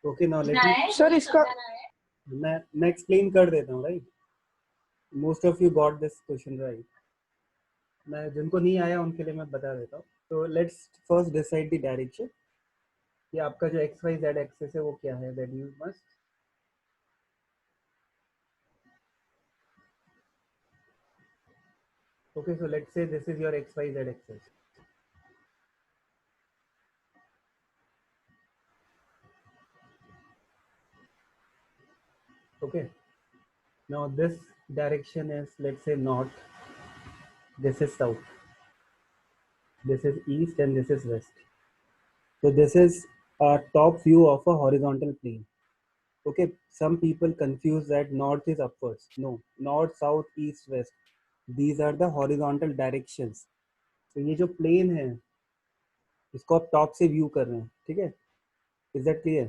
Okay, now let me sir इसका मैं explain कर देता हूँ, right? Most of you got this question right. मैं जिनको नहीं आया उनके लिए मैं बता देता हूँ. So let's first decide the direction. कि आपका जो x y z एक्सिस है वो क्या है, that you must. Okay, so let's say this is your x y z axis. Okay, now this direction is, let's say, north, this is south, this is east, and this is west. So this is a top view of a horizontal plane. Okay, some people confuse that north is upwards. No, north, south, east, west, these are the horizontal directions. तो ये जो plane है इसको आप top से view कर रहे हैं, ठीक है? Is that clear?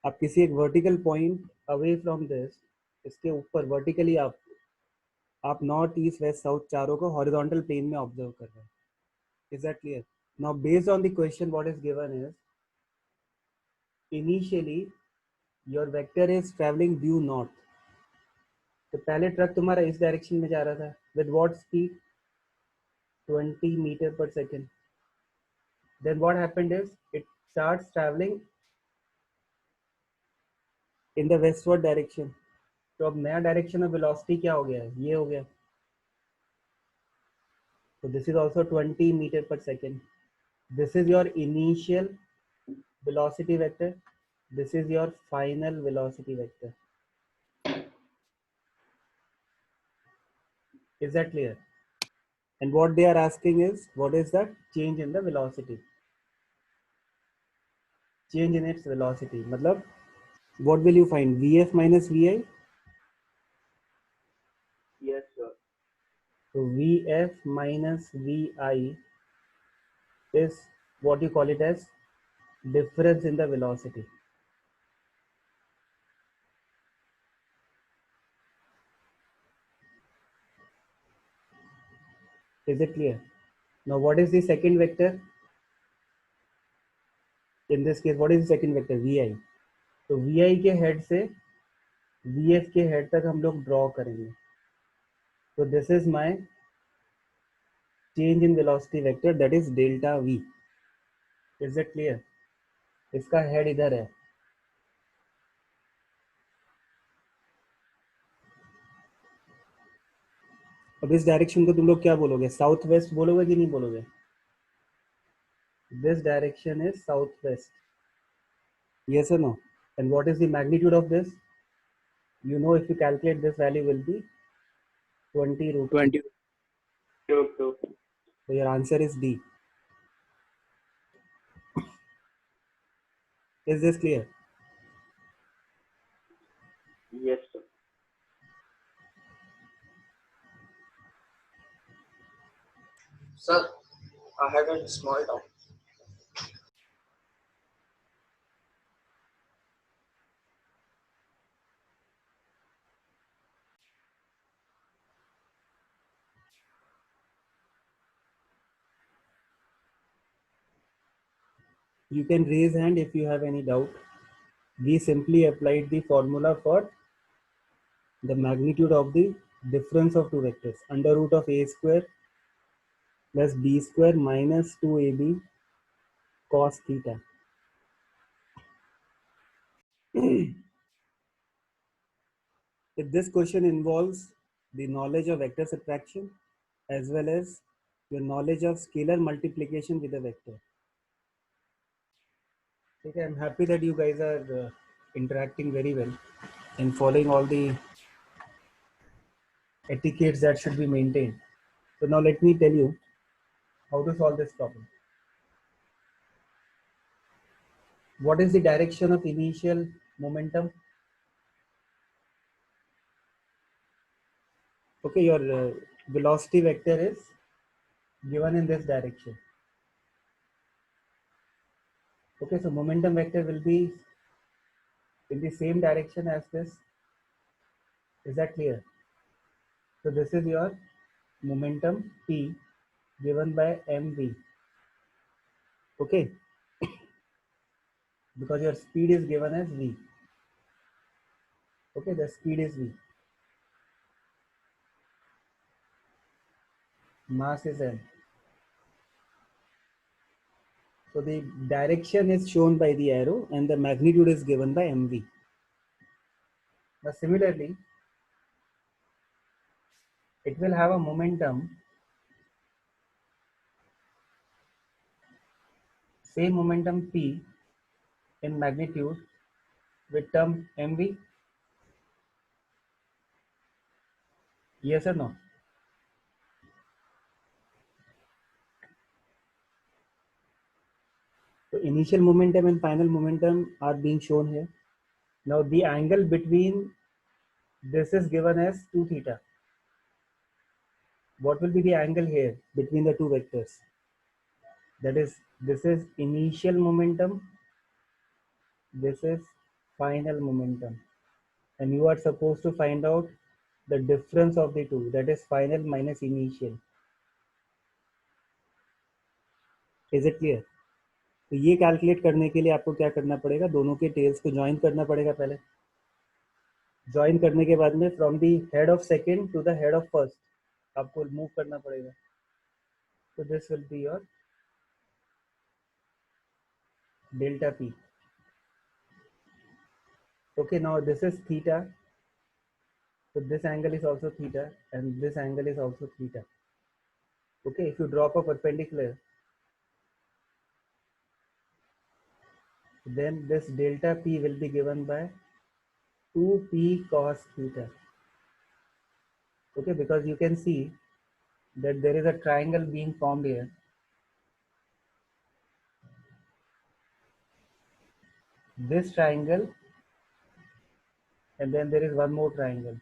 आप किसी एक vertical point away from this, इसके ऊपर vertically आप north, east, west, south चारों को horizontal plane में observe कर रहे हैं. Is that clear? Now based on the question, what is given is, initially your vector is traveling due north. तो पहले ट्रक तुम्हारा इस डायरेक्शन में जा रहा था, with what speed? 20 meter per second. Then what happened is it starts traveling in the westward direction. तो अब नया डायरेक्शन of velocity क्या हो गया है? ये हो गया. So this is also 20 meter per second. This is your initial velocity vector. This is your final velocity vector. Is that clear? And what they are asking is, what is the change in the velocity? Change in its velocity. मतलब, what will you find? Vf minus Vi? Yes, sir. So Vf minus Vi is what you call it as difference in the velocity. Is it clear? Now what is the second vector? In this case, what is the second vector? Vi. तो Vi के head से Vf के head तक हम लोग draw करेंगे. So this is my change in velocity vector, that is delta V. Is it clear? इसका head इधर है. अब इस डायरेक्शन को तुम लोग क्या बोलोगे? साउथ वेस्ट बोलोगे कि नहीं बोलोगे? This direction is southwest. Yes or no? And what is the magnitude of this? You know, if you calculate, this value will be 20 root 20 root 2. So your answer is D. Is this clear? Yes, sir. Sir I have a small doubt. You can raise hand if you have any doubt. We simply applied the formula for the magnitude of the difference of two vectors. Under root of a square plus b square minus 2ab cos theta. If this question involves the knowledge of vector subtraction as well as your knowledge of scalar multiplication with a vector. Okay, I'm happy that you guys are interacting very well and following all the etiquettes that should be maintained. So now let me tell you how to solve this problem. What is the direction of initial momentum? Okay, your velocity vector is given in this direction. Okay, so momentum vector will be in the same direction as this. Is that clear? So this is your momentum P given by mv. Okay. because your speed is given as v. Okay, the speed is v, mass is m. So the direction is shown by the arrow and the magnitude is given by mv. Now similarly, it will have a momentum, same momentum p in magnitude with term mv. Yes or no? So initial momentum and final momentum are being shown here. Now the angle between this is given as 2 theta. What will be the angle here between the two vectors? That is, this is initial momentum, this is final momentum. And you are supposed to find out the difference of the two, that is final minus initial. Is it clear? तो ये calculate करने के लिए आपको क्या करना पड़ेगा, दोनों के टेल्स को ज्वाइन करना पड़ेगा पहले. ज्वाइन करने के बाद में from the head of second to the head of first आपको मूव करना पड़ेगा. So this will be your delta p. Okay, now this is theta. So this angle is also theta and this angle is also theta. Okay, if you drop a perpendicular, then this delta p will be given by 2p cos theta. Okay, because you can see that there is a triangle being formed here. This triangle, and then there is one more triangle.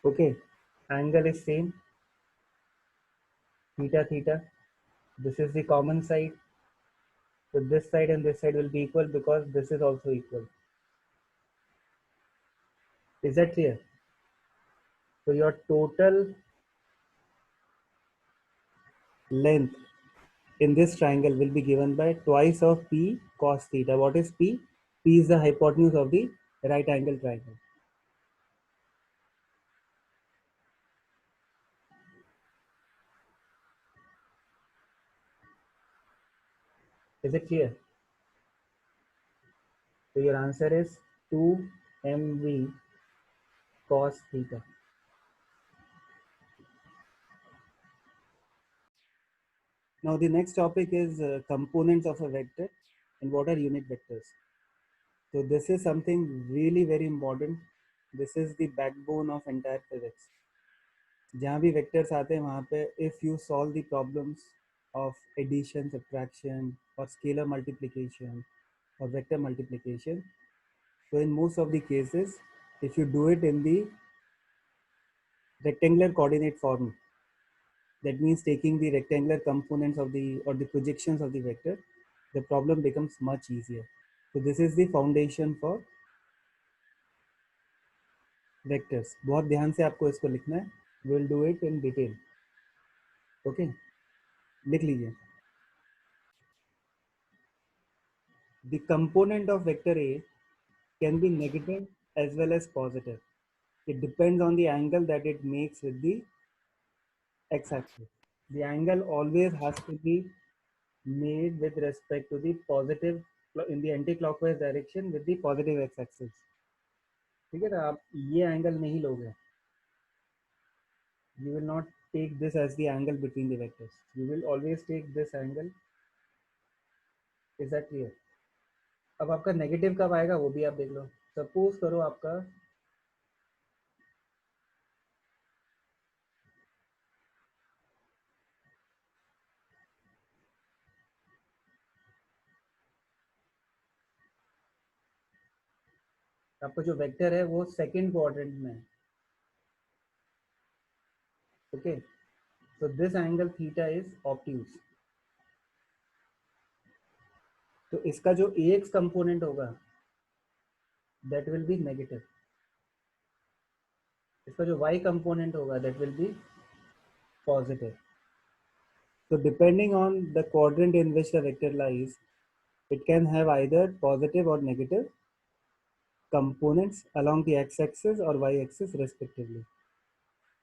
Okay, angle is same, theta theta. This is the common side. So this side and this side will be equal because this is also equal. Is that clear? So your total length in this triangle will be given by twice of p cos theta. What is p? P is the hypotenuse of the right angle triangle. Is it clear? So your answer is 2 mv cos theta. Now the next topic is components of a vector and what are unit vectors. So this is something really very important. This is the backbone of entire physics. जहाँ भी vectors आते हैं वहाँ पे if you solve the problems of addition, subtraction or scalar multiplication or vector multiplication, so in most of the cases if you do it in the rectangular coordinate form, that means taking the rectangular components of the or the projections of the vector, the problem becomes much easier. So this is the foundation for vectors. बहुत ध्यान से आपको इसको लिखना है. We'll do it in detail. Okay, लिख लीजिए. The component of vector A can be negative as well as positive. It depends on the angle that it makes with the x-axis. The angle always has to be made with respect to the positive in the anti-clockwise direction with the positive x-axis. ठीक है ना, आप ये angle नहीं लोगे. You will not take this as the angle between the vectors. You will always take this angle. Is that clear? अब आपका negative कब आएगा वो भी आप देख लो. सपोज करो आपका आपका जो वेक्टर है वो सेकंड क्वाड्रेंट में है. Okay, so this angle theta is obtuse. तो इसका जो ax कंपोनेंट होगा that will be negative. इसका जो y कंपोनेंट होगा that will be positive. So depending on the quadrant in which the vector lies, It can have either positive or negative components along the x-axis or y-axis respectively.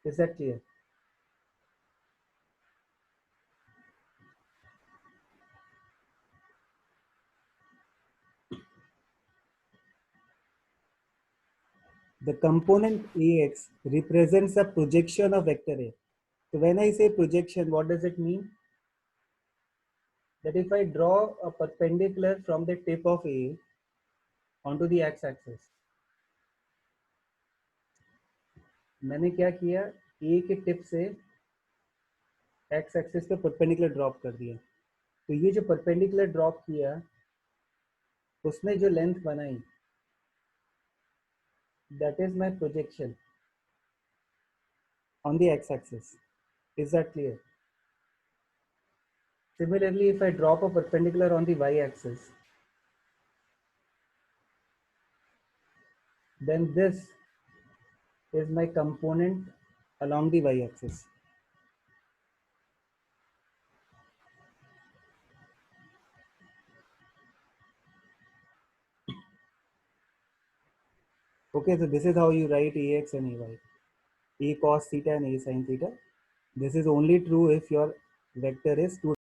Is that clear? The component Ax represents a projection of vector A. So when I say projection, what does it mean? That if I draw a perpendicular from the tip of A onto the x-axis, मैंने क्या किया, A के tip से x-axis पे perpendicular drop कर दिया. तो ये जो perpendicular ड्रॉप किया, उसने जो लेंथ बनाई, that is my projection on the x-axis. Is that clear? Similarly, if I drop a perpendicular on the y-axis, then this is my component along the y-axis. Okay, so this is how you write Ax and Ay. A cos theta and A sin theta. This is only true if your vector is two